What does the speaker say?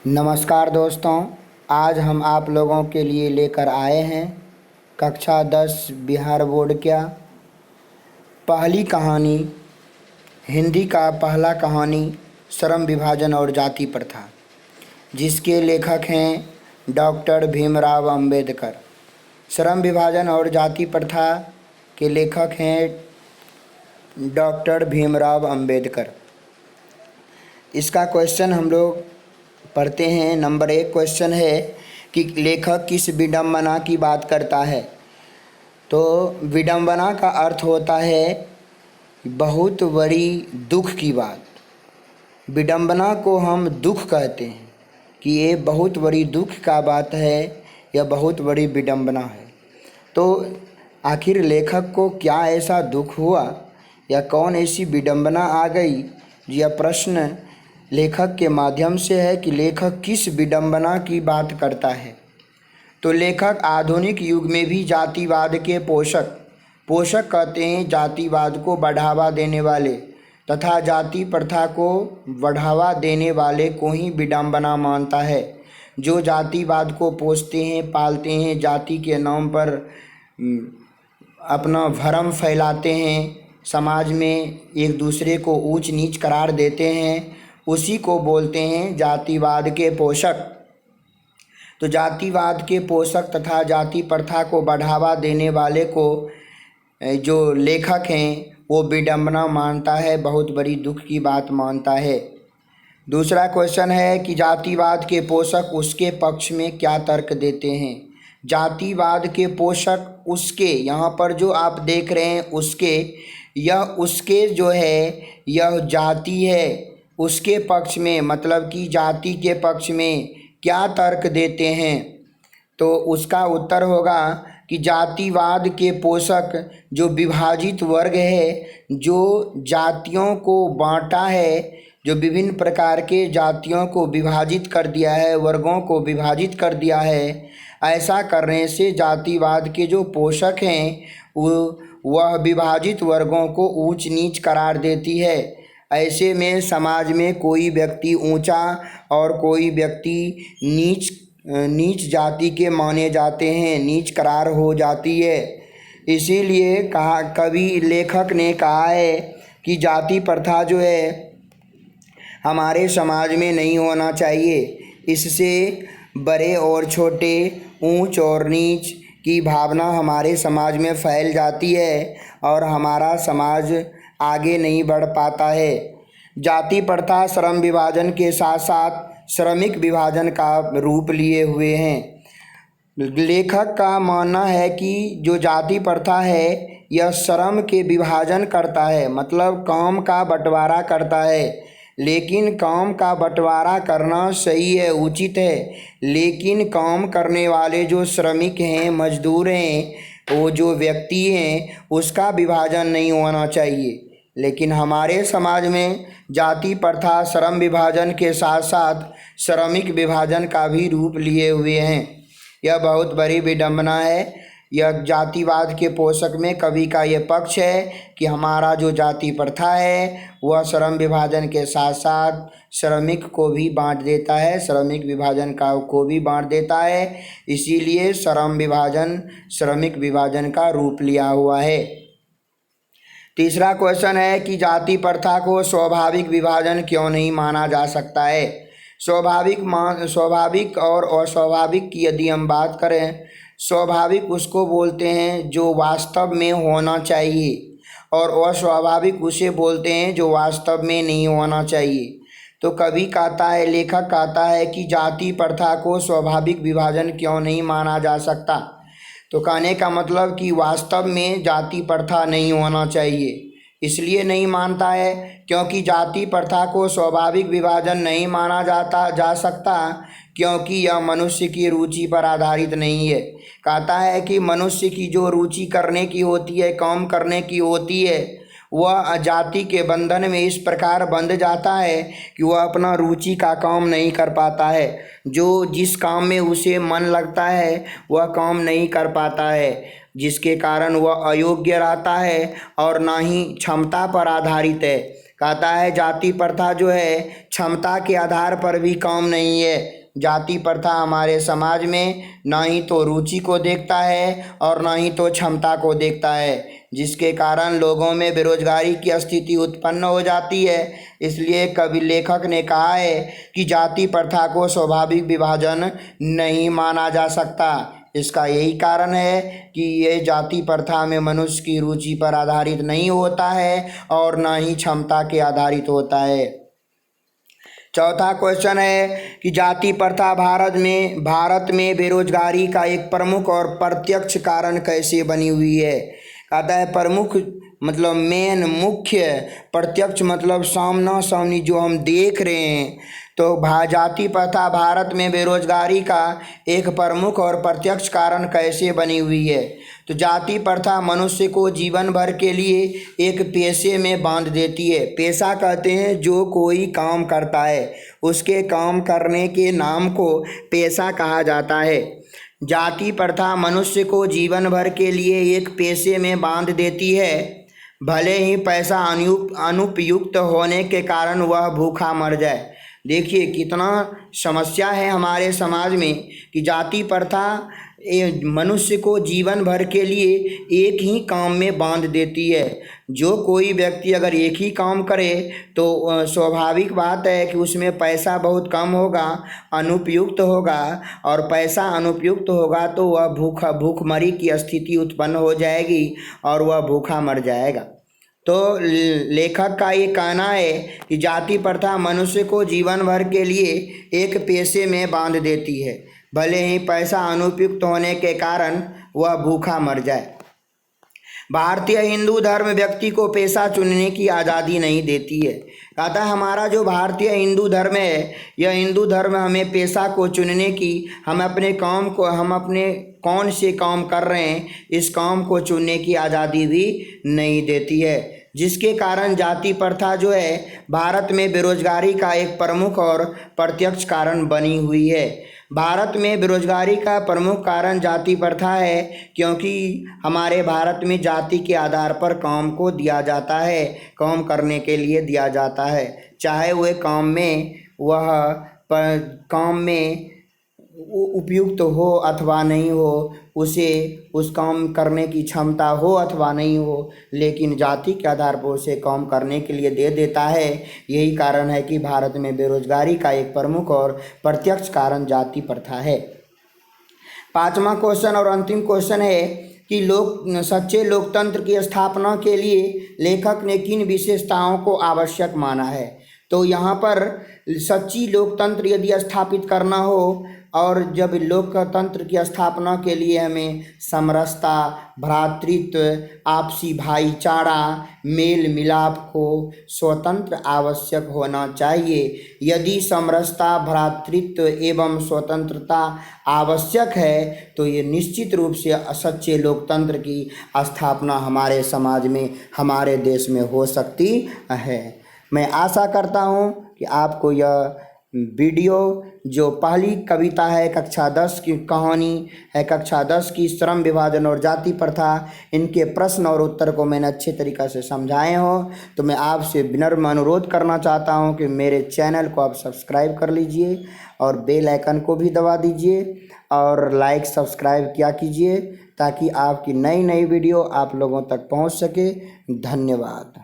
नमस्कार दोस्तों, आज हम आप लोगों के लिए लेकर आए हैं कक्षा 10 बिहार बोर्ड क्या पहली कहानी। हिंदी का पहला कहानी श्रम विभाजन और जाति प्रथा, जिसके लेखक हैं डॉक्टर भीमराव अंबेडकर। श्रम विभाजन और जाति प्रथा के लेखक हैं डॉक्टर भीमराव अंबेडकर। इसका क्वेश्चन हम लोग पढ़ते हैं। नंबर 1 क्वेश्चन है कि लेखक किस विडंबना की बात करता है। तो विडंबना का अर्थ होता है बहुत बड़ी दुख की बात। विडंबना को हम दुख कहते हैं कि ये बहुत बड़ी दुख का बात है, यह बहुत बड़ी विडंबना है। तो आखिर लेखक को क्या ऐसा दुख हुआ या कौन ऐसी विडंबना आ गई, यह प्रश्न लेखक के माध्यम से है कि लेखक किस विडंबना की बात करता है। तो लेखक आधुनिक युग में भी जातिवाद के पोषक कहते हैं जातिवाद को बढ़ावा देने वाले तथा जाति प्रथा को बढ़ावा देने वाले को ही विडंबना मानता है। जो जातिवाद को पोषते हैं, पालते हैं, जाति के नाम पर अपना भरम फैलाते हैं, समाज में एक दूसरे को ऊंच नीच करार देते हैं, उसी को बोलते हैं जातिवाद के पोषक। तो जातिवाद के पोषक तथा जाति प्रथा को बढ़ावा देने वाले को जो लेखक हैं वो विडंबना मानता है, बहुत बड़ी दुख की बात मानता है। दूसरा क्वेश्चन है कि जातिवाद के पोषक उसके पक्ष में क्या तर्क देते हैं। जातिवाद के पोषक उसके, यहाँ पर जो आप देख रहे हैं उसके, यह उसके जो है यह जाति है, उसके पक्ष में मतलब कि जाति के पक्ष में क्या तर्क देते हैं। तो उसका उत्तर होगा कि जातिवाद के पोषक जो विभाजित वर्ग है, जो जातियों को बांटा है, जो विभिन्न प्रकार के जातियों को विभाजित कर दिया है, वर्गों को विभाजित कर दिया है, ऐसा करने से जातिवाद के जो पोषक हैं वह विभाजित वर्गों को ऊंच नीच करार देती है। ऐसे में समाज में कोई व्यक्ति ऊंचा और कोई व्यक्ति नीच जाति के माने जाते हैं, नीच करार हो जाती है। इसीलिए कवि लेखक ने कहा है कि जाति प्रथा जो है हमारे समाज में नहीं होना चाहिए। इससे बड़े और छोटे, ऊंच और नीच की भावना हमारे समाज में फैल जाती है और हमारा समाज आगे नहीं बढ़ पाता है। जाति प्रथा श्रम विभाजन के साथ साथ श्रमिक विभाजन का रूप लिए हुए हैं। लेखक का मानना है कि जो जाति प्रथा है यह श्रम के विभाजन करता है, मतलब काम का बंटवारा करता है। लेकिन काम का बंटवारा करना सही है, उचित है, लेकिन काम करने वाले जो श्रमिक हैं, मजदूर हैं, वो जो व्यक्ति हैं, उसका विभाजन नहीं होना चाहिए। लेकिन हमारे समाज में जाति प्रथा श्रम विभाजन के साथ साथ श्रमिक विभाजन का भी रूप लिए हुए हैं। यह बहुत बड़ी विडंबना है। यह जातिवाद के पोषक में कवि का यह पक्ष है कि हमारा जो जाति प्रथा है वह श्रम विभाजन के साथ साथ श्रमिक को भी बांट देता है, श्रमिक विभाजन को भी बांट देता है। इसीलिए श्रम विभाजन श्रमिक विभाजन का रूप लिया हुआ है। तीसरा क्वेश्चन है कि जाति प्रथा को स्वाभाविक विभाजन क्यों नहीं माना जा सकता है। स्वाभाविक और अस्वाभाविक की यदि हम बात करें, स्वाभाविक उसको बोलते हैं जो वास्तव में होना चाहिए और अस्वाभाविक उसे बोलते हैं जो वास्तव में नहीं होना चाहिए। तो कवि कहता है, लेखक कहता है कि जाति प्रथा को स्वाभाविक विभाजन क्यों नहीं माना जा सकता। तो कहने का मतलब कि वास्तव में जाति प्रथा नहीं होना चाहिए। इसलिए नहीं मानता है क्योंकि जाति प्रथा को स्वाभाविक विभाजन नहीं माना जा सकता, क्योंकि यह मनुष्य की रुचि पर आधारित नहीं है। कहता है कि मनुष्य की जो रुचि करने की होती है, काम करने की होती है, वह जाति के बंधन में इस प्रकार बंध जाता है कि वह अपना रुचि का काम नहीं कर पाता है। जो जिस काम में उसे मन लगता है वह काम नहीं कर पाता है, जिसके कारण वह अयोग्य रहता है और ना ही क्षमता पर आधारित है। कहता है जाति प्रथा जो है क्षमता के आधार पर भी काम नहीं है। जाति प्रथा हमारे समाज में ना ही तो रुचि को देखता है और ना ही तो क्षमता को देखता है, जिसके कारण लोगों में बेरोजगारी की स्थिति उत्पन्न हो जाती है। इसलिए कवि लेखक ने कहा है कि जाति प्रथा को स्वाभाविक विभाजन नहीं माना जा सकता। इसका यही कारण है कि ये जाति प्रथा में मनुष्य की रुचि पर आधारित नहीं होता है और ना ही क्षमता के आधारित होता है। चौथा क्वेश्चन है कि जाति प्रथा भारत में बेरोजगारी का एक प्रमुख और प्रत्यक्ष कारण कैसे बनी हुई है। कहता है प्रमुख मतलब मेन, मुख्य, प्रत्यक्ष मतलब सामना सामनी जो हम देख रहे हैं। तो जाति प्रथा भारत में बेरोजगारी का एक प्रमुख और प्रत्यक्ष कारण कैसे बनी हुई है। तो जाति प्रथा मनुष्य को जीवन भर के लिए एक पेशे में बांध देती है। पेशा कहते हैं जो कोई काम करता है, उसके काम करने के नाम को पेशा कहा जाता है। जाति प्रथा मनुष्य को जीवन भर के लिए एक पेशे में बांध देती है, भले ही पैसा अनुपयुक्त होने के कारण वह भूखा मर जाए। देखिए कितना समस्या है हमारे समाज में कि जाति प्रथा मनुष्य को जीवन भर के लिए एक ही काम में बांध देती है। जो कोई व्यक्ति अगर एक ही काम करे तो स्वाभाविक बात है कि उसमें पैसा बहुत कम होगा, अनुपयुक्त होगा, और पैसा अनुपयुक्त होगा तो वह भूखमरी की स्थिति उत्पन्न हो जाएगी और वह भूखा मर जाएगा। तो लेखक का ये कहना है कि जाति प्रथा मनुष्य को जीवन भर के लिए एक पेशे में बांध देती है, भले ही पैसा अनुपयुक्त होने के कारण वह भूखा मर जाए। भारतीय हिंदू धर्म व्यक्ति को पेशा चुनने की आज़ादी नहीं देती है। कहता है हमारा जो भारतीय हिंदू धर्म है, यह हिंदू धर्म हमें पेशा को चुनने की, हम अपने कौन से काम कर रहे हैं इस काम को चुनने की आज़ादी भी नहीं देती है, जिसके कारण जाति प्रथा जो है भारत में बेरोजगारी का एक प्रमुख और प्रत्यक्ष कारण बनी हुई है। भारत में बेरोजगारी का प्रमुख कारण जाति प्रथा है, क्योंकि हमारे भारत में जाति के आधार पर काम को दिया जाता है, काम करने के लिए दिया जाता है, चाहे वह काम में उपयुक्त हो अथवा नहीं हो, उस काम करने की क्षमता हो अथवा नहीं हो, लेकिन जाति के आधार पर उसे काम करने के लिए दे देता है। यही कारण है कि भारत में बेरोजगारी का एक प्रमुख और प्रत्यक्ष कारण जाति प्रथा है। पांचवा क्वेश्चन और अंतिम क्वेश्चन है कि सच्चे लोकतंत्र की स्थापना के लिए लेखक ने किन विशेषताओं को आवश्यक माना है। तो यहाँ पर सच्ची लोकतंत्र यदि स्थापित करना हो और जब लोकतंत्र की स्थापना के लिए हमें समरसता, भ्रातृत्व, आपसी भाईचारा, मेल मिलाप को स्वतंत्र आवश्यक होना चाहिए। यदि समरसता, भ्रातृत्व एवं स्वतंत्रता आवश्यक है तो ये निश्चित रूप से सच्चे लोकतंत्र की स्थापना हमारे समाज में, हमारे देश में हो सकती है। मैं आशा करता हूँ कि आपको यह वीडियो, जो पहली कविता है कक्षा 10 की कहानी है, कक्षा 10 की श्रम विभाजन और जाति प्रथा, इनके प्रश्न और उत्तर को मैंने अच्छे तरीक़ा से समझाए हो, तो मैं आपसे विनम्र अनुरोध करना चाहता हूं कि मेरे चैनल को आप सब्सक्राइब कर लीजिए और बेल आइकन को भी दबा दीजिए और लाइक सब्सक्राइब किया कीजिए, ताकि आपकी नई वीडियो आप लोगों तक पहुंच सके। धन्यवाद।